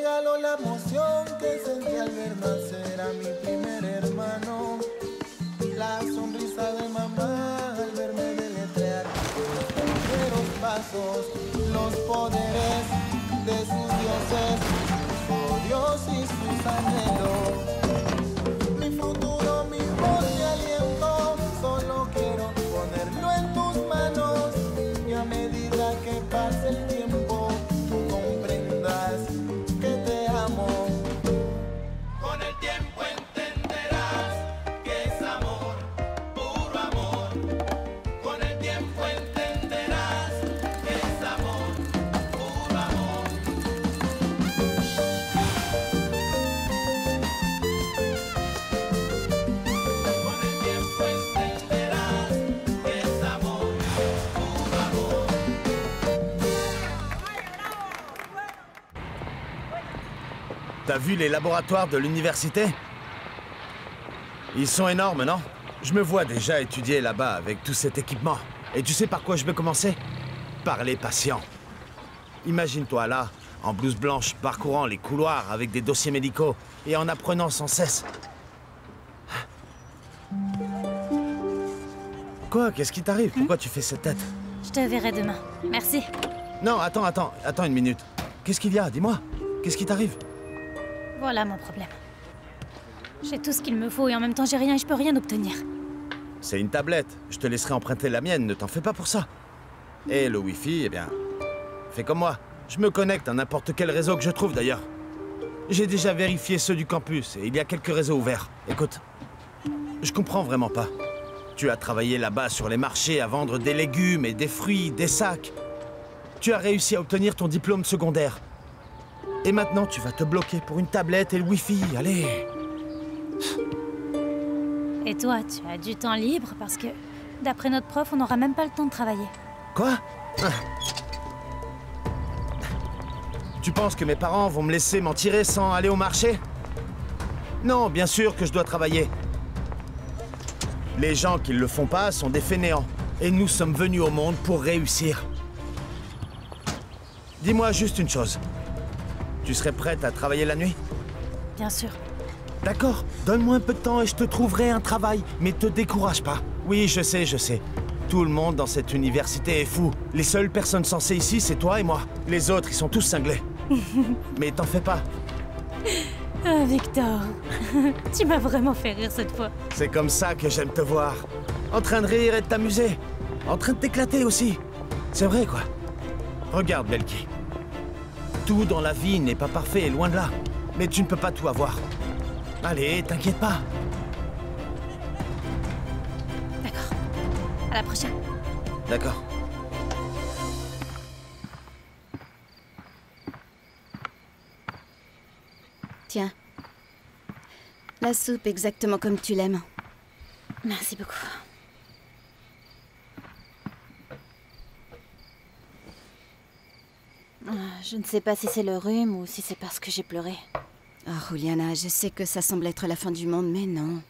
regaló la emoción que sentí al ver nacer a mi primer hermano. La sonrisa de mamá al verme deletrear los primeros pasos, los poderes de sus dioses, su Dios y sus anhelos. Mi futuro, mi voz, mi aliento, solo quiero ponerlo en tus manos. Y a medida que pase el tiempo, tú comprendas que te amo. Con el tiempo entenderás que es amor, puro amor. Con el tiempo entenderás que es amor, puro amor. Con el tiempo entenderás que es amor, puro amor. T'as vu les laboratoires de l'université? Ils sont énormes, non? Je me vois déjà étudier là-bas avec tout cet équipement. Et tu sais par quoi je vais commencer? Par les patients. Imagine-toi là, en blouse blanche, parcourant les couloirs avec des dossiers médicaux et en apprenant sans cesse. Quoi? Qu'est-ce qui t'arrive? Pourquoi tu fais cette tête? Je te verrai demain. Merci. Non, attends une minute. Qu'est-ce qu'il y a? Dis-moi. Qu'est-ce qui t'arrive? Voilà mon problème. J'ai tout ce qu'il me faut et en même temps j'ai rien et je peux rien obtenir. C'est une tablette. Je te laisserai emprunter la mienne, ne t'en fais pas pour ça. Et le Wi-Fi, eh bien, fais comme moi. Je me connecte à n'importe quel réseau que je trouve d'ailleurs. J'ai déjà vérifié ceux du campus et il y a quelques réseaux ouverts. Écoute, je comprends vraiment pas. Tu as travaillé là-bas sur les marchés à vendre des légumes et des fruits, des sacs. Tu as réussi à obtenir ton diplôme secondaire. Et maintenant, tu vas te bloquer pour une tablette et le Wi-Fi. Allez! Et toi, tu as du temps libre parce que, d'après notre prof, on n'aura même pas le temps de travailler. Quoi? Tu penses que mes parents vont me laisser m'en tirer sans aller au marché? Non, bien sûr que je dois travailler. Les gens qui ne le font pas sont des fainéants. Et nous sommes venus au monde pour réussir. Dis-moi juste une chose. Tu serais prête à travailler la nuit? Bien sûr. D'accord, donne-moi un peu de temps et je te trouverai un travail. Mais te décourage pas. Oui, je sais. Tout le monde dans cette université est fou. Les seules personnes censées ici, c'est toi et moi. Les autres, ils sont tous cinglés. Mais t'en fais pas. Ah, Victor. Tu m'as vraiment fait rire cette fois. C'est comme ça que j'aime te voir. En train de rire et de t'amuser. En train de t'éclater aussi. C'est vrai, quoi. Regarde, Belki. Tout dans la vie n'est pas parfait, loin de là. Mais tu ne peux pas tout avoir. Allez, t'inquiète pas. D'accord. À la prochaine. D'accord. Tiens. La soupe exactement comme tu l'aimes. Merci beaucoup. Je ne sais pas si c'est le rhume ou si c'est parce que j'ai pleuré. Oh, Juliana, je sais que ça semble être la fin du monde, mais non.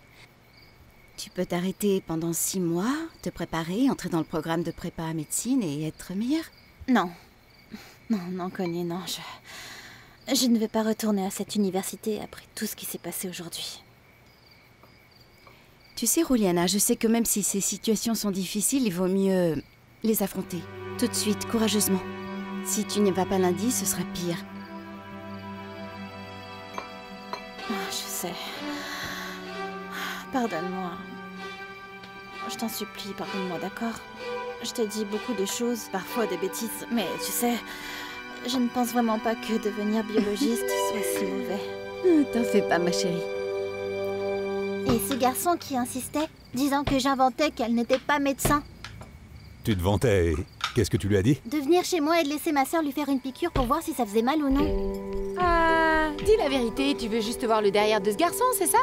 Tu peux t'arrêter pendant 6 mois, te préparer, entrer dans le programme de prépa à médecine et être meilleure. Non. Non, Connie, non. Je ne vais pas retourner à cette université après tout ce qui s'est passé aujourd'hui. Tu sais, Juliana, je sais que même si ces situations sont difficiles, il vaut mieux les affronter. Tout de suite, courageusement. Si tu n'y vas pas lundi, ce sera pire. Je sais. Pardonne-moi. Je t'en supplie, pardonne-moi, d'accord? Je t'ai dit beaucoup de choses, parfois des bêtises, mais tu sais, je ne pense vraiment pas que devenir biologiste soit si mauvais. T'en fais pas, ma chérie. Et ce garçon qui insistait, disant que j'inventais qu'elle n'était pas médecin. Tu te vantais et qu'est-ce que tu lui as dit? De venir chez moi et de laisser ma sœur lui faire une piqûre pour voir si ça faisait mal ou non. Ah, dis la vérité, tu veux juste voir le derrière de ce garçon, c'est ça?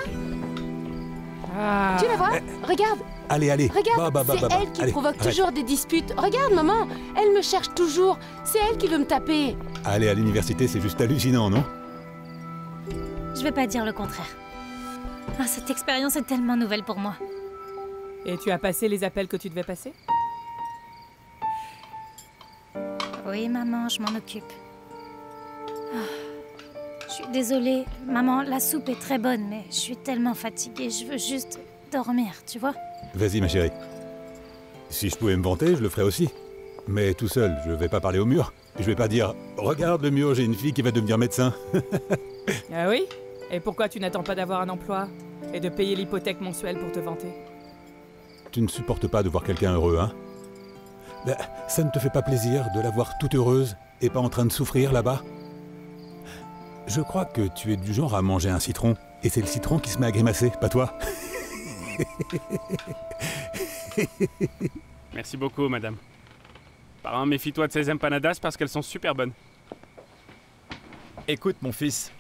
Tu la vois? Regarde. Allez. Regarde, c'est elle qui provoque toujours des disputes. Regarde, maman, elle me cherche toujours. C'est elle qui veut me taper. Aller à l'université, c'est juste hallucinant, non? Je vais pas dire le contraire. Ah, cette expérience est tellement nouvelle pour moi. Et tu as passé les appels que tu devais passer? Oui, maman, je m'en occupe. désolée. Maman, la soupe est très bonne, mais je suis tellement fatiguée. Je veux juste dormir, tu vois? Vas-y, ma chérie. Si je pouvais me vanter, je le ferais aussi. Mais tout seul, je vais pas parler au mur. Je vais pas dire « Regarde le mur, j'ai une fille qui va devenir médecin. » Ah oui? Et pourquoi tu n'attends pas d'avoir un emploi et de payer l'hypothèque mensuelle pour te vanter? Tu ne supportes pas de voir quelqu'un heureux, hein? Ben, ça ne te fait pas plaisir de la voir toute heureuse et pas en train de souffrir là-bas? Je crois que tu es du genre à manger un citron, et c'est le citron qui se met à grimacer, pas toi. Merci beaucoup, madame. Parrain, méfie-toi de ces empanadas parce qu'elles sont super bonnes. Écoute, mon fils.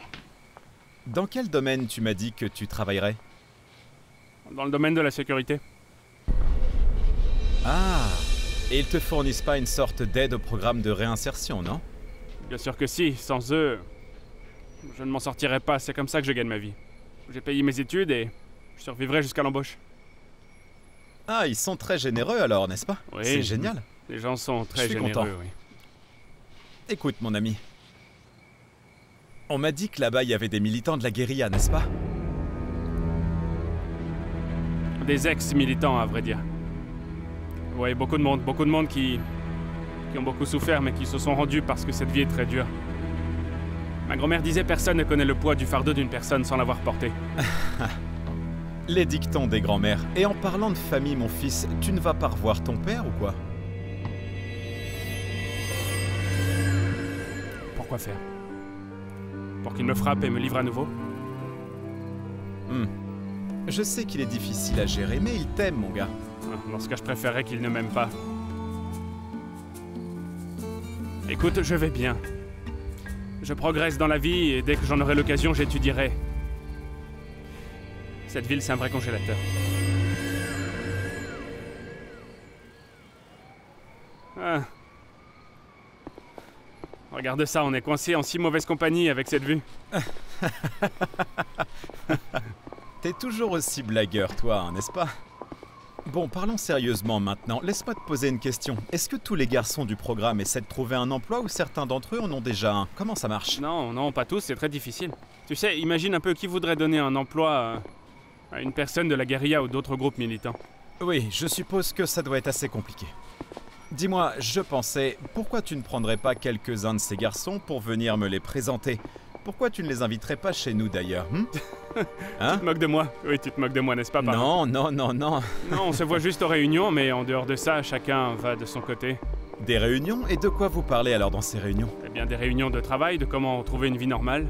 Dans quel domaine tu m'as dit que tu travaillerais? Dans le domaine de la sécurité. Ah, et ils te fournissent pas une sorte d'aide au programme de réinsertion, non? Bien sûr que si, sans eux, je ne m'en sortirais pas, c'est comme ça que je gagne ma vie. J'ai payé mes études et je survivrai jusqu'à l'embauche. Ah, ils sont très généreux alors, n'est-ce pas? Oui. C'est génial. Les gens sont très Je suis généreux, content. oui. Écoute, mon ami. On m'a dit que là-bas, il y avait des militants de la guérilla, n'est-ce pas? Des ex-militants, à vrai dire. Oui, beaucoup de monde qui ont beaucoup souffert, mais qui se sont rendus parce que cette vie est très dure. Ma grand-mère disait personne ne connaît le poids du fardeau d'une personne sans l'avoir porté. Les dictons des grands-mères. Et en parlant de famille, mon fils, tu ne vas pas revoir ton père ou quoi? Pourquoi faire? Pour qu'il me frappe et me livre à nouveau? Je sais qu'il est difficile à gérer, mais il t'aime, mon gars. Dans ce cas, je préférerais qu'il ne m'aime pas. Écoute, je vais bien. Je progresse dans la vie et dès que j'en aurai l'occasion, j'étudierai. Cette ville, c'est un vrai congélateur. Ah. Regarde ça, on est coincé en si mauvaise compagnie avec cette vue. T'es toujours aussi blagueur, toi, hein, n'est-ce pas? Bon, parlons sérieusement maintenant. Laisse-moi te poser une question. Est-ce que tous les garçons du programme essaient de trouver un emploi ou certains d'entre eux en ont déjà un? Comment ça marche? Non, pas tous, c'est très difficile. Tu sais, imagine un peu qui voudrait donner un emploi à une personne de la guérilla ou d'autres groupes militants. Oui, je suppose que ça doit être assez compliqué. Dis-moi, je pensais, pourquoi tu ne prendrais pas quelques-uns de ces garçons pour venir me les présenter? Pourquoi tu ne les inviterais pas chez nous d'ailleurs? Hein? Tu te moques de moi? Oui, tu te moques de moi, n'est-ce pas, Non. pardon? Non, on se voit juste aux réunions, mais en dehors de ça, chacun va de son côté. Des réunions? Et de quoi vous parlez alors dans ces réunions? Eh bien, des réunions de travail, de comment trouver une vie normale.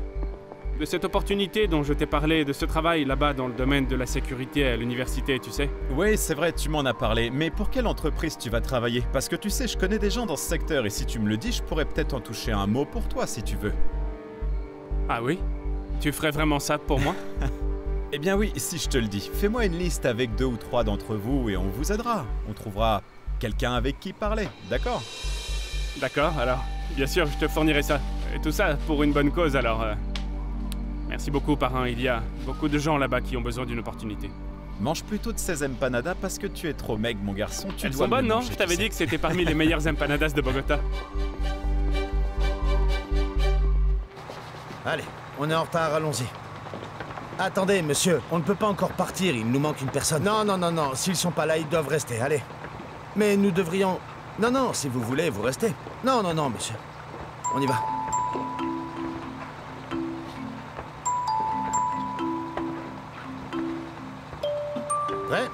De cette opportunité dont je t'ai parlé, de ce travail là-bas dans le domaine de la sécurité à l'université, tu sais. Oui, c'est vrai, tu m'en as parlé, mais pour quelle entreprise tu vas travailler? Parce que tu sais, je connais des gens dans ce secteur et si tu me le dis, je pourrais peut-être en toucher un mot pour toi si tu veux. Ah oui? Tu ferais vraiment ça pour moi? Eh bien oui, si je te le dis. Fais-moi une liste avec 2 ou 3 d'entre vous et on vous aidera. On trouvera quelqu'un avec qui parler, d'accord? D'accord, alors, bien sûr, je te fournirai ça. Et tout ça pour une bonne cause, alors... Merci beaucoup, parrain. Il y a beaucoup de gens là-bas qui ont besoin d'une opportunité. Mange plutôt de ces empanadas parce que tu es trop maigre, mon garçon. Elles sont bonnes, non? Je t'avais dit que c'était parmi les meilleures empanadas de Bogota. Allez, on est en retard, allons-y. Attendez, monsieur, on ne peut pas encore partir, il nous manque une personne. Non, s'ils sont pas là, ils doivent rester, allez. Mais nous devrions... Non, si vous voulez, vous restez. Non, monsieur. On y va. Prêt?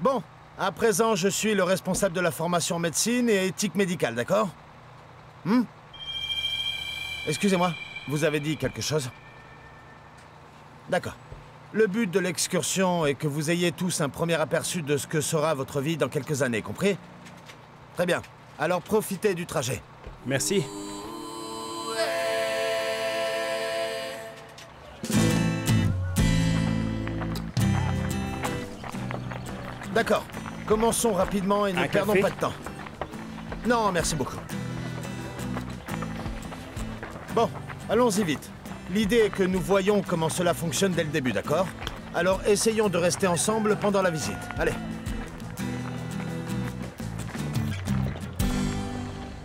Bon, à présent, je suis le responsable de la formation en médecine et éthique médicale, d'accord? Excusez-moi, vous avez dit quelque chose? D'accord. Le but de l'excursion est que vous ayez tous un premier aperçu de ce que sera votre vie dans quelques années, compris? Très bien. Alors profitez du trajet. Merci. D'accord. Commençons rapidement et ne perdons pas de temps. Non, merci beaucoup. Bon, allons-y vite. L'idée est que nous voyons comment cela fonctionne dès le début, d'accord? Alors essayons de rester ensemble pendant la visite. Allez.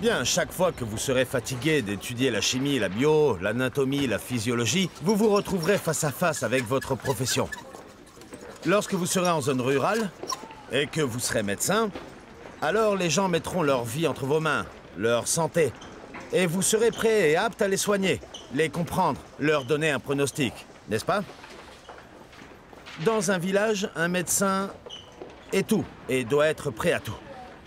Bien, chaque fois que vous serez fatigué d'étudier la chimie, la bio, l'anatomie, la physiologie, vous vous retrouverez face à face avec votre profession. Lorsque vous serez en zone rurale, et que vous serez médecin, alors les gens mettront leur vie entre vos mains, leur santé, et vous serez prêt et apte à les soigner, les comprendre, leur donner un pronostic, n'est-ce pas? Dans un village, un médecin est tout, et doit être prêt à tout.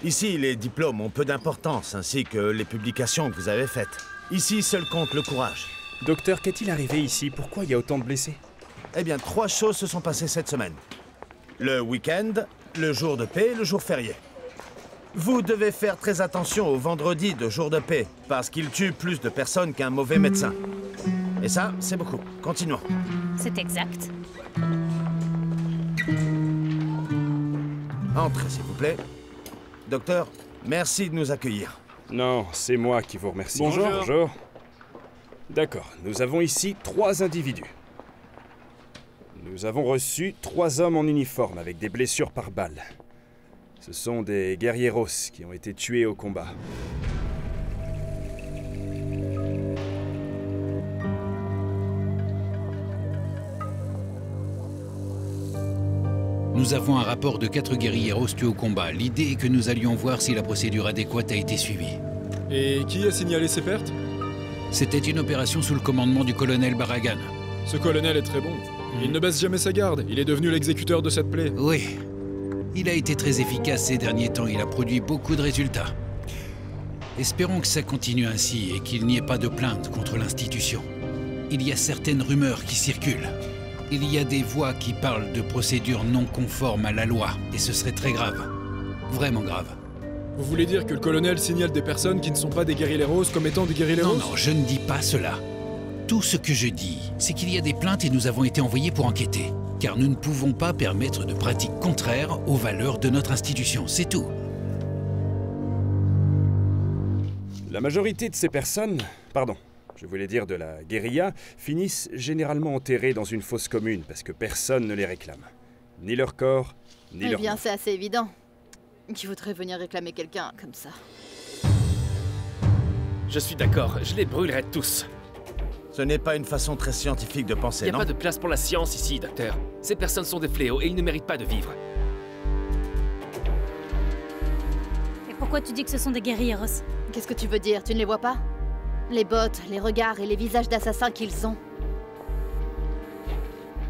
Ici, les diplômes ont peu d'importance, ainsi que les publications que vous avez faites. Ici, seul compte le courage. Docteur, qu'est-il arrivé ici? Pourquoi il y a autant de blessés? Eh bien, 3 choses se sont passées cette semaine. Le week-end, le jour de paix, le jour férié. Vous devez faire très attention au vendredi de jour de paix, parce qu'il tue plus de personnes qu'un mauvais médecin. Et ça, c'est beaucoup. Continuons. C'est exact. Entrez, s'il vous plaît. Docteur, merci de nous accueillir. Non, c'est moi qui vous remercie. Bonjour. Bonjour. D'accord, nous avons ici 3 individus. Nous avons reçu 3 hommes en uniforme avec des blessures par balle. Ce sont des guerrieros qui ont été tués au combat. Nous avons un rapport de 4 guerrilleros tués au combat. L'idée est que nous allions voir si la procédure adéquate a été suivie. Et qui a signalé ces pertes? C'était une opération sous le commandement du colonel Barragan. Ce colonel est très bon. Il ne baisse jamais sa garde. Il est devenu l'exécuteur de cette plaie. Oui. Il a été très efficace ces derniers temps. Il a produit beaucoup de résultats. Espérons que ça continue ainsi et qu'il n'y ait pas de plainte contre l'institution. Il y a certaines rumeurs qui circulent. Il y a des voix qui parlent de procédures non conformes à la loi, et ce serait très grave. Vraiment grave. Vous voulez dire que le colonel signale des personnes qui ne sont pas des guerrilleros comme étant des guerrilleros? Non, je ne dis pas cela. Tout ce que je dis, c'est qu'il y a des plaintes et nous avons été envoyés pour enquêter. Car nous ne pouvons pas permettre de pratiques contraires aux valeurs de notre institution, c'est tout. La majorité de ces personnes, pardon, je voulais dire de la guérilla, finissent généralement enterrés dans une fosse commune parce que personne ne les réclame. Ni leur corps, ni leur... Eh bien, c'est assez évident. Qui voudrait venir réclamer quelqu'un comme ça? Je suis d'accord, je les brûlerai tous. Ce n'est pas une façon très scientifique de penser, Il n'y non? a pas de place pour la science ici, docteur. Ces personnes sont des fléaux et ils ne méritent pas de vivre. Et pourquoi tu dis que ce sont des guerrilleros? Qu'est-ce que tu veux dire? Tu ne les vois pas? Les bottes, les regards et les visages d'assassins qu'ils ont.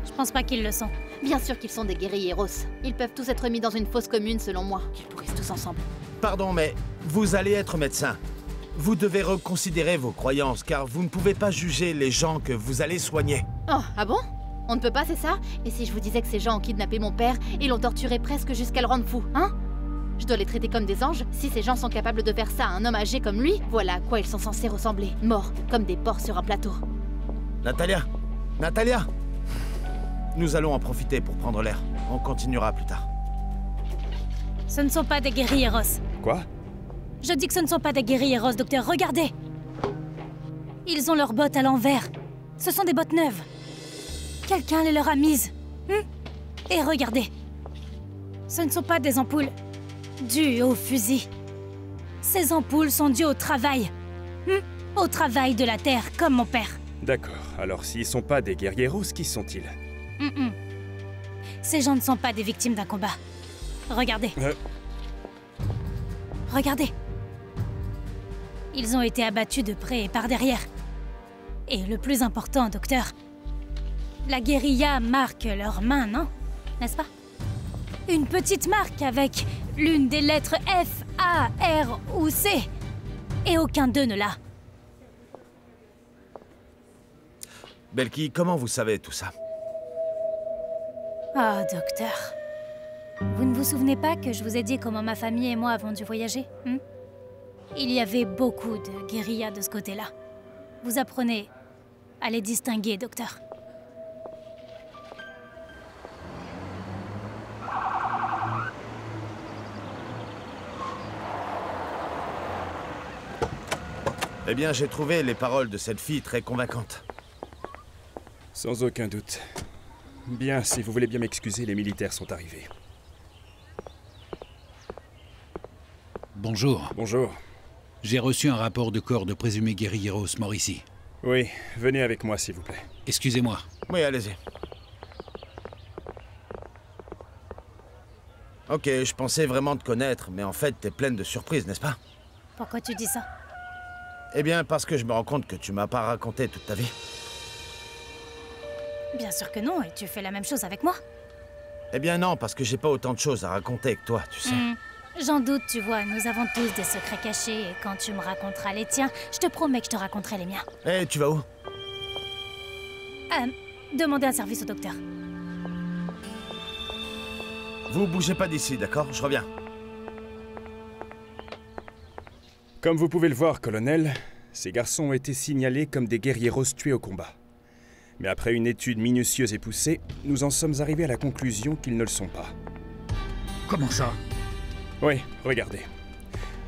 Je pense pas qu'ils le sont. Bien sûr qu'ils sont des guerrilleros. Ils peuvent tous être mis dans une fosse commune, selon moi. Qu'ils pourrissent tous ensemble. Pardon, mais vous allez être médecin. Vous devez reconsidérer vos croyances, car vous ne pouvez pas juger les gens que vous allez soigner. Oh, ah bon? On ne peut pas, c'est ça? Et si je vous disais que ces gens ont kidnappé mon père et l'ont torturé presque jusqu'à le rendre fou, hein? Je dois les traiter comme des anges? Si ces gens sont capables de faire ça à un homme âgé comme lui, voilà à quoi ils sont censés ressembler. Morts, comme des porcs sur un plateau. Natalia! Natalia! Nous allons en profiter pour prendre l'air. On continuera plus tard. Ce ne sont pas des guerrilleros. Quoi? Je dis que ce ne sont pas des guerrilleros, docteur. Regardez! Ils ont leurs bottes à l'envers. Ce sont des bottes neuves. Quelqu'un les leur a mises. Et regardez. Ce ne sont pas des ampoules dues au fusil. Ces ampoules sont dues au travail. Au travail de la terre, comme mon père. D'accord. Alors s'ils sont pas des guerrieros, qui sont-ils? Ces gens ne sont pas des victimes d'un combat. Regardez. Regardez. Ils ont été abattus de près et par derrière. Et le plus important, docteur, la guérilla marque leurs mains, non? N'est-ce pas? Une petite marque avec l'une des lettres F, A, R ou C. Et aucun d'eux ne l'a. Belki, comment vous savez tout ça? Ah, docteur. Vous ne vous souvenez pas que je vous ai dit comment ma famille et moi avons dû voyager? Il y avait beaucoup de guérillas de ce côté-là. Vous apprenez à les distinguer, docteur. Eh bien, j'ai trouvé les paroles de cette fille très convaincantes. Sans aucun doute. Bien, si vous voulez bien m'excuser, les militaires sont arrivés. Bonjour. Bonjour. J'ai reçu un rapport de corps de présumés guérilleros morts ici. Oui, venez avec moi, s'il vous plaît. Excusez-moi. Oui, allez-y. Ok, je pensais vraiment te connaître, mais en fait, t'es pleine de surprises, n'est-ce pas? Pourquoi tu dis ça? Eh bien, parce que je me rends compte que tu m'as pas raconté toute ta vie. Bien sûr que non, et tu fais la même chose avec moi. Eh bien non, parce que j'ai pas autant de choses à raconter que toi, tu sais. J'en doute, tu vois, nous avons tous des secrets cachés, et quand tu me raconteras les tiens, je te promets que je te raconterai les miens. Eh, tu vas où? Demandez un service au docteur. Vous bougez pas d'ici, d'accord? Je reviens. Comme vous pouvez le voir, colonel, ces garçons ont été signalés comme des guerrieros tués au combat. Mais après une étude minutieuse et poussée, nous en sommes arrivés à la conclusion qu'ils ne le sont pas. Comment ça? Oui, regardez.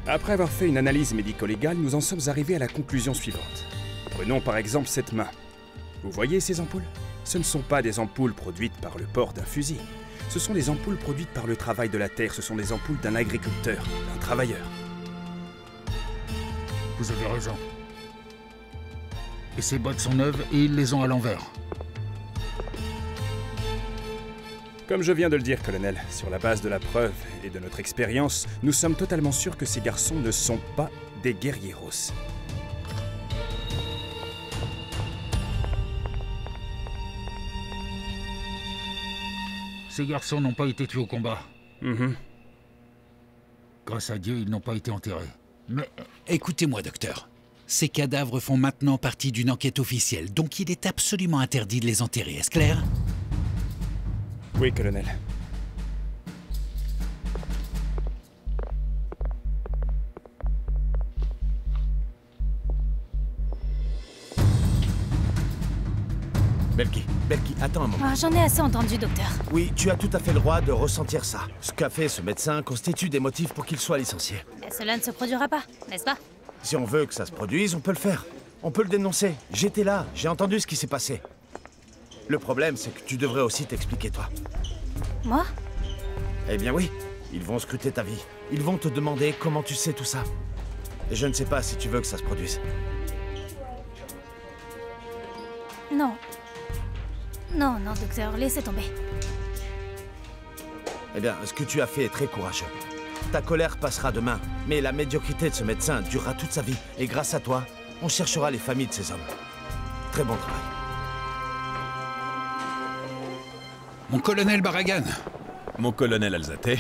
Après avoir fait une analyse médico-légale, nous en sommes arrivés à la conclusion suivante. Prenons par exemple cette main. Vous voyez ces ampoules? Ce ne sont pas des ampoules produites par le port d'un fusil. Ce sont des ampoules produites par le travail de la terre. Ce sont des ampoules d'un agriculteur, d'un travailleur. Vous avez raison. Et ces bottes sont neuves et ils les ont à l'envers. Comme je viens de le dire, colonel, sur la base de la preuve et de notre expérience, nous sommes totalement sûrs que ces garçons ne sont pas des guerrieros. Ces garçons n'ont pas été tués au combat. Grâce à Dieu, ils n'ont pas été enterrés. Mais écoutez-moi, docteur. Ces cadavres font maintenant partie d'une enquête officielle, donc il est absolument interdit de les enterrer, est-ce clair? Oui, colonel. Belki, attends un moment. J'en ai assez entendu, docteur. Oui, tu as tout à fait le droit de ressentir ça. Ce qu'a fait ce médecin constitue des motifs pour qu'il soit licencié. Mais cela ne se produira pas, n'est-ce pas? Si on veut que ça se produise, on peut le faire. On peut le dénoncer. J'étais là, j'ai entendu ce qui s'est passé. Le problème, c'est que tu devrais aussi t'expliquer, toi. Moi? Eh bien oui, ils vont scruter ta vie. Ils vont te demander comment tu sais tout ça. Et je ne sais pas si tu veux que ça se produise. Non. Non, docteur, laissez tomber. Eh bien, ce que tu as fait est très courageux. Ta colère passera demain, mais la médiocrité de ce médecin durera toute sa vie. Et grâce à toi, on cherchera les familles de ces hommes. Très bon travail. Mon colonel Barragan. Mon colonel Alzate.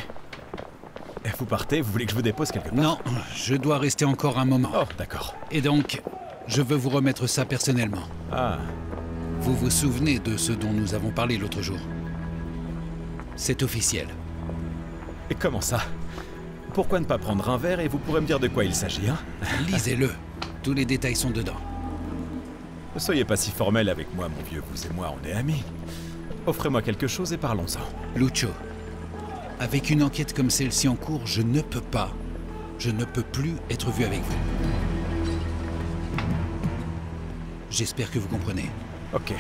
Vous partez? Vous voulez que je vous dépose quelque part? Non, je dois rester encore un moment. Oh, d'accord. Et donc, je veux vous remettre ça personnellement. Ah. Vous vous souvenez de ce dont nous avons parlé l'autre jour? C'est officiel. Et comment ça? Pourquoi ne pas prendre un verre et vous pourrez me dire de quoi il s'agit, hein? Lisez-le. Tous les détails sont dedans. Ne soyez pas si formel avec moi, mon vieux. Vous et moi, on est amis. Offrez-moi quelque chose et parlons-en. Lucho, avec une enquête comme celle-ci en cours, je ne peux plus être vu avec vous. J'espère que vous comprenez. Ok.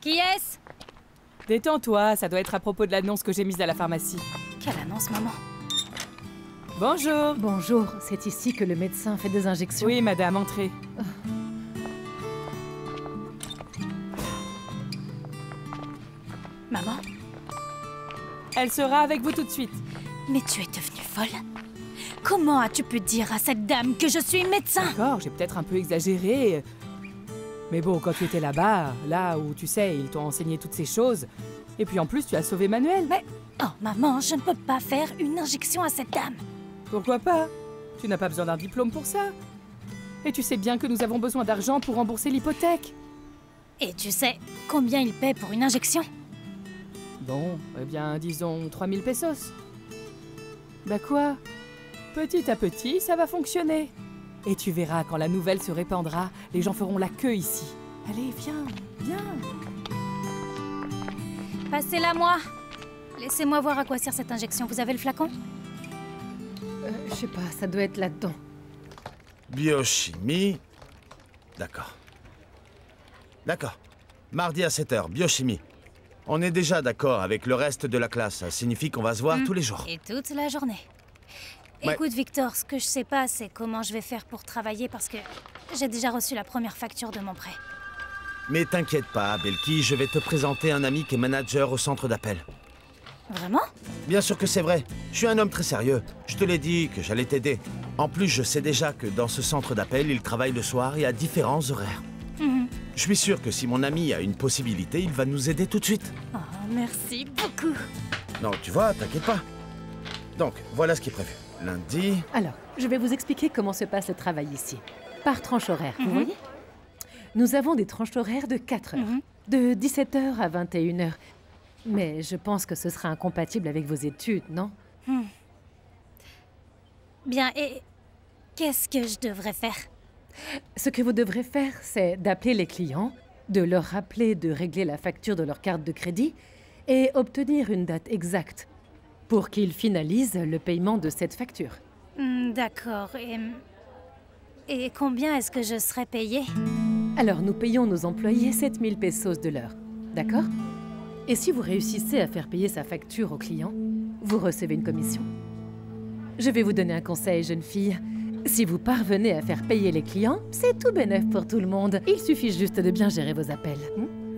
Qui est-ce? Détends-toi, ça doit être à propos de l'annonce que j'ai mise à la pharmacie. Quelle annonce, maman? Bonjour. Bonjour, c'est ici que le médecin fait des injections. Oui, madame, entrez. Maman? Elle sera avec vous tout de suite. Mais tu es devenue folle? Comment as-tu pu dire à cette dame que je suis médecin? D'accord, j'ai peut-être un peu exagéré. Mais bon, quand tu étais là-bas, là où, tu sais, ils t'ont enseigné toutes ces choses. Et puis en plus, tu as sauvé Manuel. Mais... Oh, maman, je ne peux pas faire une injection à cette dame. Pourquoi pas? Tu n'as pas besoin d'un diplôme pour ça. Et tu sais bien que nous avons besoin d'argent pour rembourser l'hypothèque. Et tu sais combien il paie pour une injection? Bon, eh bien, disons 3000 pesos. Bah quoi? Petit à petit, ça va fonctionner. Et tu verras, quand la nouvelle se répandra, les gens feront la queue ici. Allez, viens, viens. Passez-la moi. Laissez-moi voir à quoi sert cette injection. Vous avez le flacon? Je sais pas, ça doit être là-dedans. Biochimie. D'accord. D'accord. Mardi à 7 h, biochimie. On est déjà d'accord avec le reste de la classe. Ça signifie qu'on va se voir tous les jours. Et toute la journée. Ouais. Écoute, Victor, ce que je sais pas, c'est comment je vais faire pour travailler parce que j'ai déjà reçu la première facture de mon prêt. Mais t'inquiète pas, Belki, je vais te présenter un ami qui est manager au centre d'appel. Vraiment? Bien sûr que c'est vrai. Je suis un homme très sérieux. Je te l'ai dit que j'allais t'aider. En plus, je sais déjà que dans ce centre d'appel, il travaille le soir et à différents horaires. Je suis sûr que si mon ami a une possibilité, il va nous aider tout de suite. Oh, merci beaucoup. Non, tu vois, t'inquiète pas. Donc, voilà ce qui est prévu. Lundi... Alors, je vais vous expliquer comment se passe le travail ici. Par tranche horaire, vous voyez? Nous avons des tranches horaires de 4 heures. De 17 h à 21 h. Mais je pense que ce sera incompatible avec vos études, non? Bien, et qu'est-ce que je devrais faire? Ce que vous devrez faire, c'est d'appeler les clients, de leur rappeler de régler la facture de leur carte de crédit et obtenir une date exacte pour qu'ils finalisent le paiement de cette facture. D'accord. Et combien est-ce que je serai payée? Alors, nous payons nos employés 7000 pesos de l'heure, d'accord? Et si vous réussissez à faire payer sa facture au client, vous recevez une commission. Je vais vous donner un conseil, jeune fille. Si vous parvenez à faire payer les clients, c'est tout bénef pour tout le monde. Il suffit juste de bien gérer vos appels.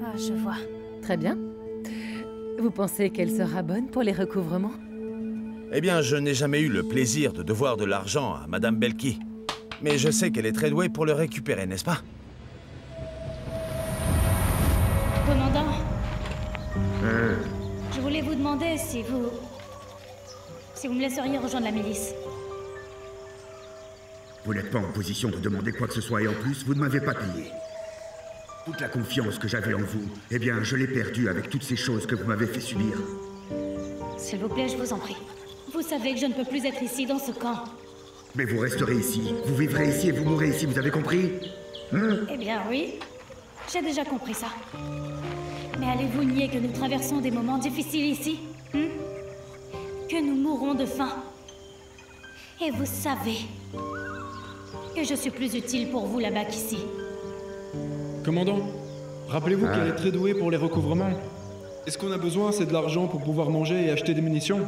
Ah, je vois. Très bien. Vous pensez qu'elle sera bonne pour les recouvrements? Eh bien, je n'ai jamais eu le plaisir de devoir de l'argent à Madame Belki. Mais je sais qu'elle est très douée pour le récupérer, n'est-ce pas? Commandant, je voulais vous demander si vous me laisseriez rejoindre la milice. Vous n'êtes pas en position de demander quoi que ce soit et en plus, vous ne m'avez pas payé. Toute la confiance que j'avais en vous, eh bien, je l'ai perdue avec toutes ces choses que vous m'avez fait subir. S'il vous plaît, je vous en prie. Vous savez que je ne peux plus être ici, dans ce camp. Mais vous resterez ici, vous vivrez ici et vous mourrez ici, vous avez compris? Eh bien, oui. J'ai déjà compris ça. Mais allez-vous nier que nous traversons des moments difficiles ici? Que nous mourrons de faim? Et vous savez que je suis plus utile pour vous là-bas qu'ici. Commandant, rappelez-vous qu'elle est très douée pour les recouvrements. Est-ce qu'on a besoin, c'est de l'argent pour pouvoir manger et acheter des munitions?